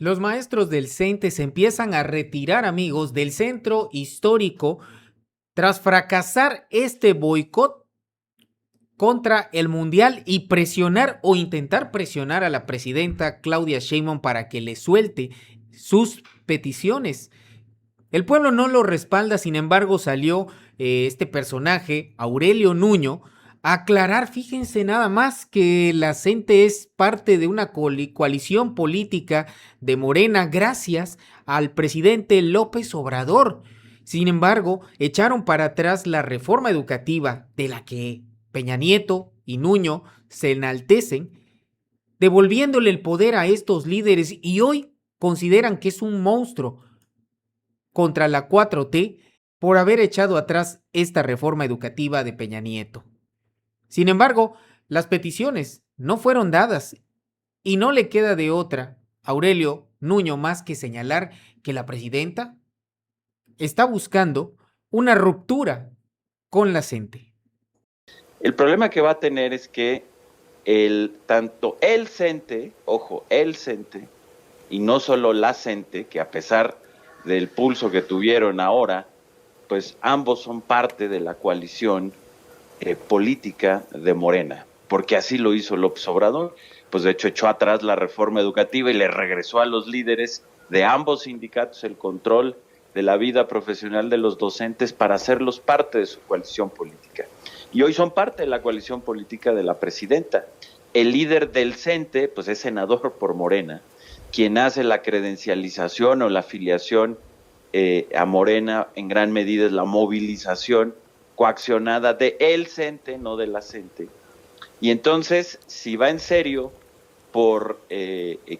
Los maestros del CENTE se empiezan a retirar, amigos, del centro histórico tras fracasar este boicot contra el Mundial y presionar o intentar presionar a la presidenta Claudia Sheinbaum para que le suelte sus peticiones. El pueblo no lo respalda, sin embargo salió este personaje, Aurelio Nuño, a aclarar, fíjense nada más, que la CENTE es parte de una coalición política de Morena gracias al presidente López Obrador. Sin embargo, echaron para atrás la reforma educativa de la que Peña Nieto y Nuño se enaltecen, devolviéndole el poder a estos líderes y hoy consideran que es un monstruo contra la 4T por haber echado atrás esta reforma educativa de Peña Nieto. Sin embargo, las peticiones no fueron dadas y no le queda de otra a Aurelio Nuño más que señalar que la presidenta está buscando una ruptura con la CENTE. El problema que va a tener es que tanto el CENTE, ojo, el CENTE, y no solo la CENTE, que a pesar del pulso que tuvieron ahora, pues ambos son parte de la coalición política de Morena, porque así lo hizo López Obrador, pues de hecho echó atrás la reforma educativa y le regresó a los líderes de ambos sindicatos el control de la vida profesional de los docentes para hacerlos parte de su coalición política. Y hoy son parte de la coalición política de la presidenta. El líder del CENTE, pues es senador por Morena, quien hace la credencialización o la afiliación a Morena en gran medida es la movilización coaccionada de el CENTE, no de la CENTE. Y entonces, si va en serio por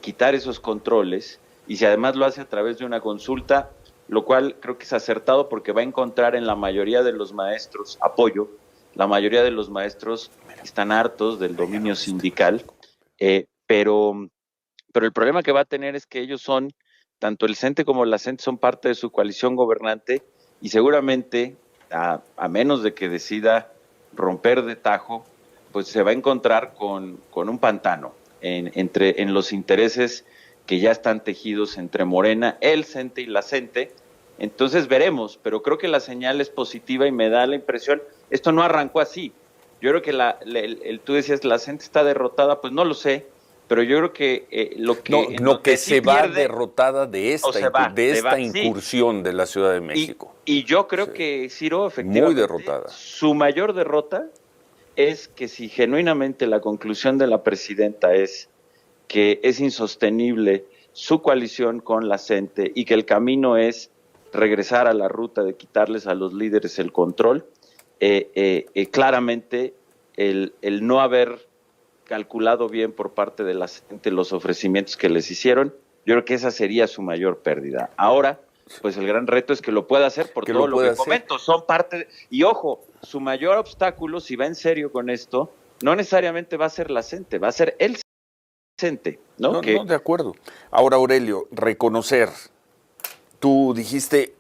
quitar esos controles, y si además lo hace a través de una consulta, lo cual creo que es acertado porque va a encontrar en la mayoría de los maestros apoyo. La mayoría de los maestros están hartos del dominio sindical, pero el problema que va a tener es que ellos son, tanto el CENTE como la CENTE son parte de su coalición gobernante y seguramente, a menos de que decida romper de tajo, pues se va a encontrar con un pantano en los intereses que ya están tejidos entre Morena, el CENTE y la CENTE. Entonces veremos, pero creo que la señal es positiva y me da la impresión, esto no arrancó así. Yo creo que tú decías, la CENTE está derrotada, pues no lo sé, pero yo creo que lo que se va derrotada de esta incursión sí, de la Ciudad de México. Y yo creo que Ciro, efectivamente, muy derrotada. Su mayor derrota es que si genuinamente la conclusión de la presidenta es que es insostenible su coalición con la CENTE y que el camino es regresar a la ruta de quitarles a los líderes el control, claramente el no haber calculado bien por parte de la CENTE los ofrecimientos que les hicieron, yo creo que esa sería su mayor pérdida. Ahora, pues el gran reto es que lo pueda hacer por todo lo que comento, son parte, y ojo, su mayor obstáculo, si va en serio con esto, no necesariamente va a ser la CENTE, va a ser el CENTE, ¿no? No, de acuerdo. Ahora, Aurelio, reconocer, tú dijiste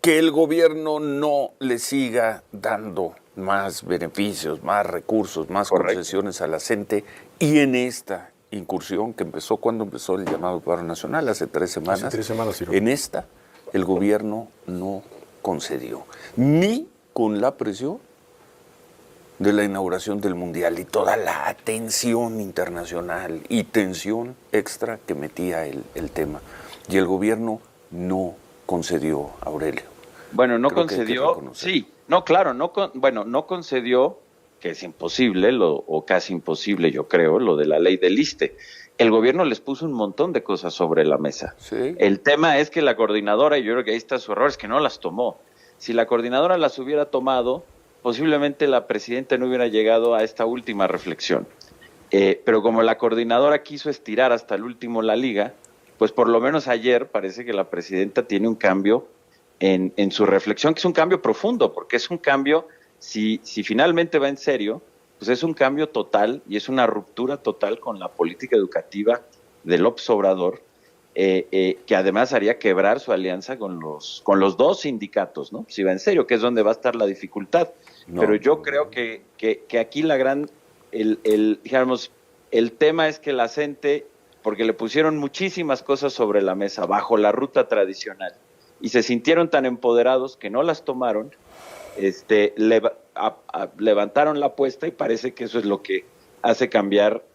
que el gobierno no le siga dando más beneficios, más recursos, más concesiones a la CENTE, y en esta incursión que empezó cuando empezó el llamado paro nacional, hace 3 semanas. Hace 3 semanas, sí. En esta, el gobierno no concedió, ni con la presión de la inauguración del Mundial y toda la atención internacional y tensión extra que metía el tema. Y el gobierno no concedió, Aurelio. Bueno, no concedió, sí, no, claro, no concedió, que es imposible, o casi imposible, yo creo, lo de la ley del ISSSTE. El gobierno les puso un montón de cosas sobre la mesa. Sí. El tema es que la coordinadora, y yo creo que ahí está su error, es que no las tomó. Si la coordinadora las hubiera tomado, posiblemente la presidenta no hubiera llegado a esta última reflexión. Pero como la coordinadora quiso estirar hasta el último la liga, pues por lo menos ayer parece que la presidenta tiene un cambio en su reflexión, que es un cambio profundo, porque es un cambio, si finalmente va en serio, pues es un cambio total y es una ruptura total con la política educativa de López Obrador, que además haría quebrar su alianza con los dos sindicatos, ¿no? Si va en serio, que es donde va a estar la dificultad. No, pero yo creo que aquí la gran, digamos, el tema es que la CENTE, porque le pusieron muchísimas cosas sobre la mesa bajo la ruta tradicional y se sintieron tan empoderados que no las tomaron, levantaron la apuesta y parece que eso es lo que hace cambiar,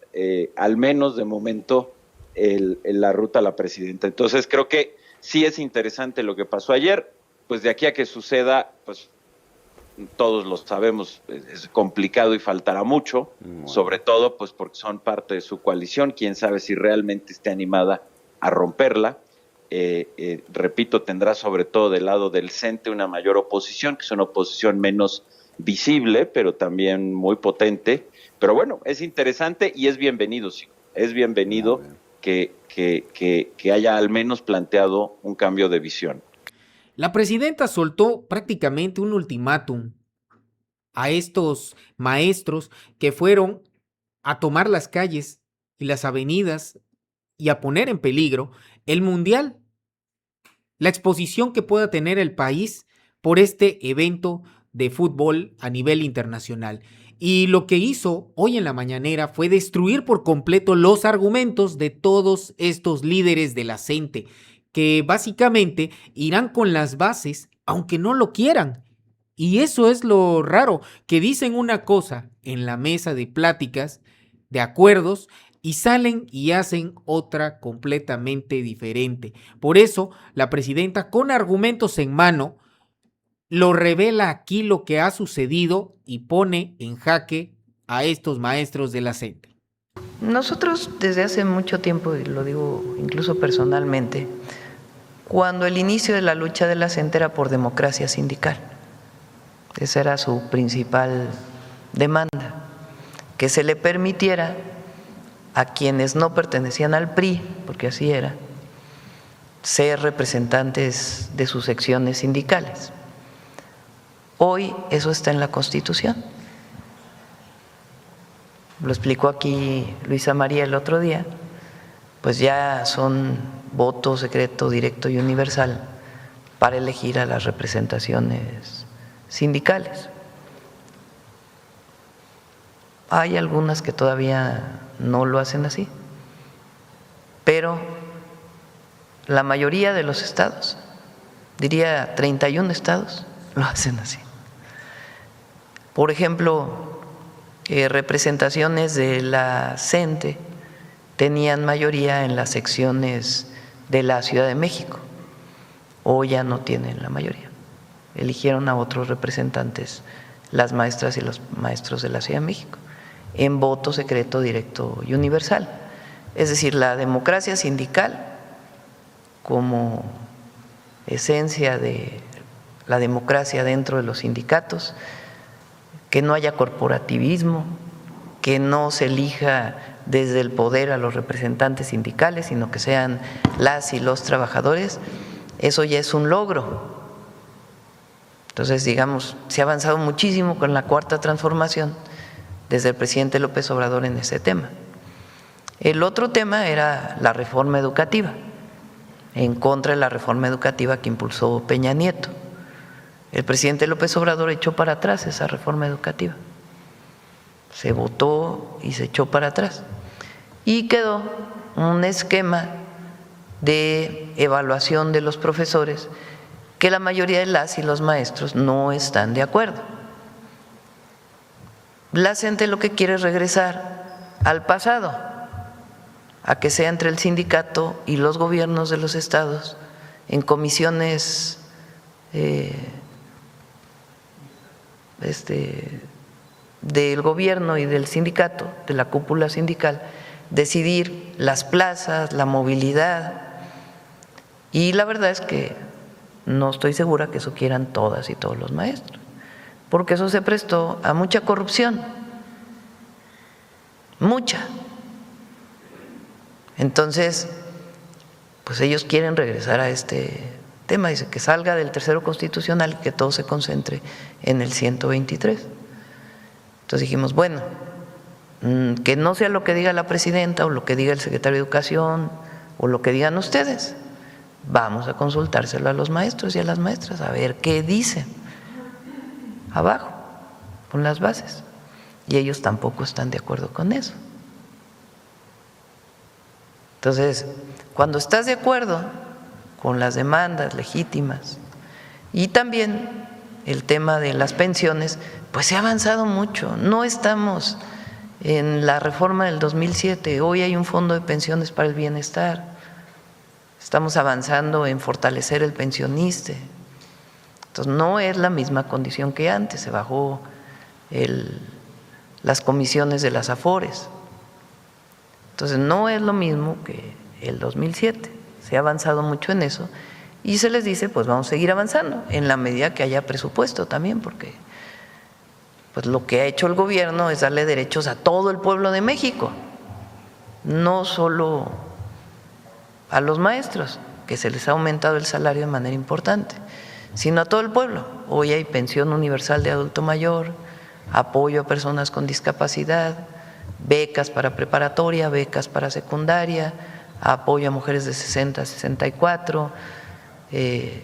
al menos de momento, la ruta a la presidenta. Entonces creo que sí es interesante lo que pasó ayer, pues de aquí a que suceda, pues todos lo sabemos, es complicado y faltará mucho, sobre todo pues porque son parte de su coalición, quién sabe si realmente esté animada a romperla. Repito, tendrá sobre todo del lado del CENTE una mayor oposición, que es una oposición menos visible, pero también muy potente. Pero bueno, es interesante y es bienvenido, sí. Es bienvenido que haya al menos planteado un cambio de visión. La presidenta soltó prácticamente un ultimátum a estos maestros que fueron a tomar las calles y las avenidas y a poner en peligro el mundial, la exposición que pueda tener el país por este evento de fútbol a nivel internacional. Y lo que hizo hoy en la mañanera fue destruir por completo los argumentos de todos estos líderes de la CENTE, que básicamente irán con las bases aunque no lo quieran. Y eso es lo raro, que dicen una cosa en la mesa de pláticas, de acuerdos, y salen y hacen otra completamente diferente. Por eso, la presidenta, con argumentos en mano, lo revela aquí lo que ha sucedido y pone en jaque a estos maestros de la CENTE. Nosotros desde hace mucho tiempo, y lo digo incluso personalmente, cuando el inicio de la lucha de la CENTE era por democracia sindical, esa era su principal demanda, que se le permitiera a quienes no pertenecían al PRI, porque así era, ser representantes de sus secciones sindicales. Hoy eso está en la Constitución. Lo explicó aquí Luisa María el otro día, pues ya son voto secreto, directo y universal para elegir a las representaciones sindicales. Hay algunas que todavía no lo hacen así, pero la mayoría de los estados, diría 31 estados, lo hacen así. Por ejemplo, representaciones de la CENTE tenían mayoría en las secciones de la Ciudad de México, hoy ya no tienen la mayoría. Eligieron a otros representantes, las maestras y los maestros de la Ciudad de México, en voto secreto, directo y universal. Es decir, la democracia sindical como esencia de la democracia dentro de los sindicatos, que no haya corporativismo, que no se elija desde el poder a los representantes sindicales, sino que sean las y los trabajadores, eso ya es un logro. Entonces, digamos, se ha avanzado muchísimo con la cuarta transformación desde el presidente López Obrador en ese tema. El otro tema era la reforma educativa, en contra de la reforma educativa que impulsó Peña Nieto. El presidente López Obrador echó para atrás esa reforma educativa. Se votó y se echó para atrás. Y quedó un esquema de evaluación de los profesores que la mayoría de las y los maestros no están de acuerdo. La CENTE lo que quiere es regresar al pasado, a que sea entre el sindicato y los gobiernos de los estados en comisiones del gobierno y del sindicato, de la cúpula sindical, decidir las plazas, la movilidad. Y la verdad es que no estoy segura que eso quieran todas y todos los maestros, porque eso se prestó a mucha corrupción, mucha. Entonces, pues ellos quieren regresar a este tema, dice que salga del tercero constitucional y que todo se concentre en el 123. Entonces dijimos, bueno, que no sea lo que diga la presidenta o lo que diga el secretario de Educación o lo que digan ustedes, vamos a consultárselo a los maestros y a las maestras, a ver qué dicen abajo, con las bases. Y ellos tampoco están de acuerdo con eso. Entonces, cuando estás de acuerdo con las demandas legítimas y también el tema de las pensiones, pues se ha avanzado mucho. No estamos en la reforma del 2007, hoy hay un fondo de pensiones para el bienestar, estamos avanzando en fortalecer el pensionista. Entonces, no es la misma condición que antes, se bajó las comisiones de las AFORES. Entonces, no es lo mismo que el 2007, se ha avanzado mucho en eso y se les dice, pues vamos a seguir avanzando en la medida que haya presupuesto también, porque pues lo que ha hecho el gobierno es darle derechos a todo el pueblo de México, no solo a los maestros, que se les ha aumentado el salario de manera importante, sino a todo el pueblo. Hoy hay pensión universal de adulto mayor, apoyo a personas con discapacidad, becas para preparatoria, becas para secundaria, apoyo a mujeres de 60 a 64,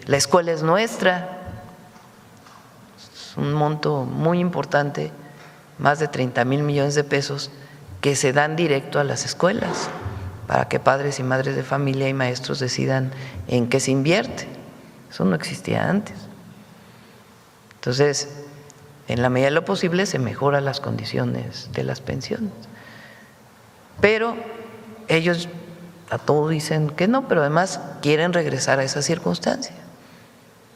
la escuela es nuestra, es un monto muy importante, más de 30,000 millones de pesos que se dan directo a las escuelas para que padres y madres de familia y maestros decidan en qué se invierte. Eso no existía antes. Entonces, en la medida de lo posible se mejoran las condiciones de las pensiones. Pero ellos a todo dicen que no, pero además quieren regresar a esa circunstancia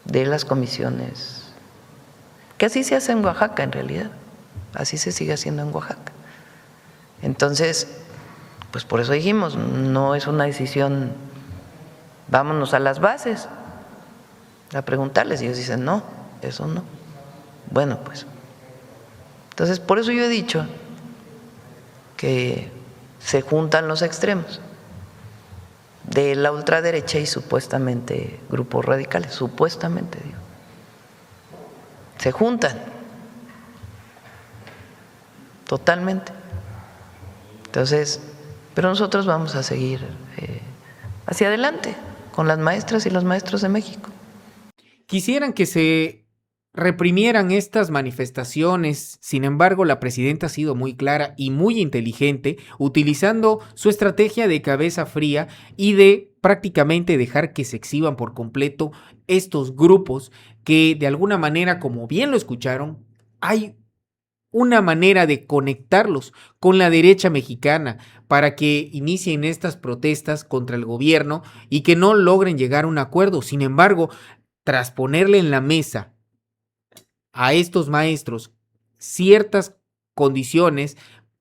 de las comisiones, que así se hace en Oaxaca en realidad, así se sigue haciendo en Oaxaca. Entonces, pues por eso dijimos, no es una decisión, vámonos a las bases, a preguntarles, y ellos dicen, no, eso no. Bueno, pues, entonces por eso yo he dicho que se juntan los extremos de la ultraderecha y supuestamente grupos radicales, supuestamente digo, se juntan totalmente. Entonces, pero nosotros vamos a seguir hacia adelante con las maestras y los maestros de México. Quisieran que se reprimieran estas manifestaciones. Sin embargo, la presidenta ha sido muy clara y muy inteligente, utilizando su estrategia de cabeza fría y de prácticamente dejar que se exhiban por completo estos grupos que de alguna manera, como bien lo escucharon, hay una manera de conectarlos con la derecha mexicana para que inicien estas protestas contra el gobierno y que no logren llegar a un acuerdo. Sin embargo, tras ponerle en la mesa a estos maestros ciertas condiciones,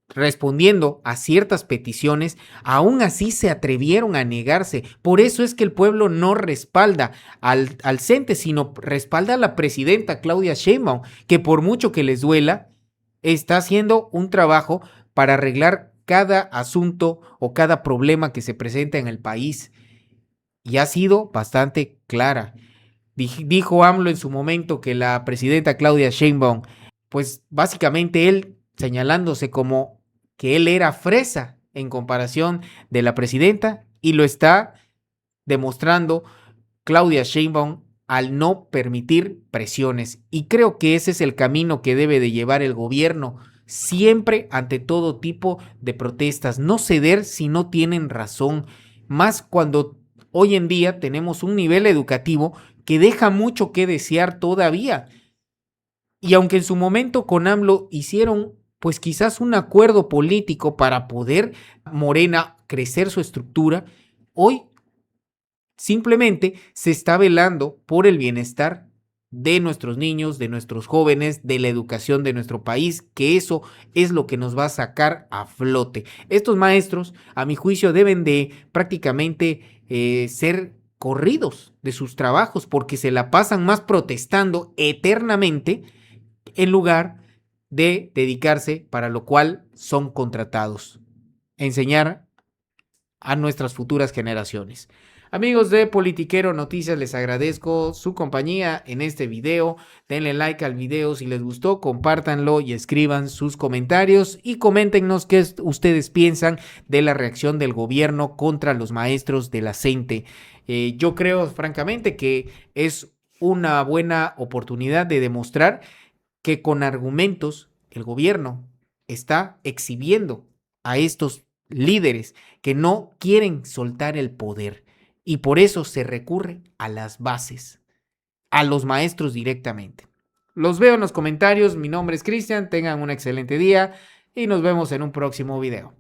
respondiendo a ciertas peticiones, aún así se atrevieron a negarse. Por eso es que el pueblo no respalda al CENTE, sino respalda a la presidenta Claudia Sheinbaum, que por mucho que les duela, está haciendo un trabajo para arreglar cada asunto o cada problema que se presenta en el país. Y ha sido bastante clara. Dijo AMLO en su momento que la presidenta Claudia Sheinbaum, pues básicamente él señalándose como que él era fresa en comparación de la presidenta, y lo está demostrando Claudia Sheinbaum al no permitir presiones. Y creo que ese es el camino que debe de llevar el gobierno siempre ante todo tipo de protestas, no ceder si no tienen razón, más cuando hoy en día tenemos un nivel educativo que deja mucho que desear todavía. Y aunque en su momento con AMLO hicieron pues quizás un acuerdo político para poder Morena crecer su estructura, hoy simplemente se está velando por el bienestar de nuestros niños, de nuestros jóvenes, de la educación de nuestro país, que eso es lo que nos va a sacar a flote. Estos maestros, a mi juicio, deben de prácticamente ser corridos de sus trabajos porque se la pasan más protestando eternamente en lugar de dedicarse para lo cual son contratados, enseñar a nuestras futuras generaciones. Amigos de Politiquero Noticias, les agradezco su compañía en este video. Denle like al video si les gustó, compártanlo y escriban sus comentarios y coméntenos qué ustedes piensan de la reacción del gobierno contra los maestros de la CENTE. Yo creo francamente que es una buena oportunidad de demostrar que con argumentos el gobierno está exhibiendo a estos líderes que no quieren soltar el poder y por eso se recurre a las bases, a los maestros directamente. Los veo en los comentarios, mi nombre es Cristian, tengan un excelente día y nos vemos en un próximo video.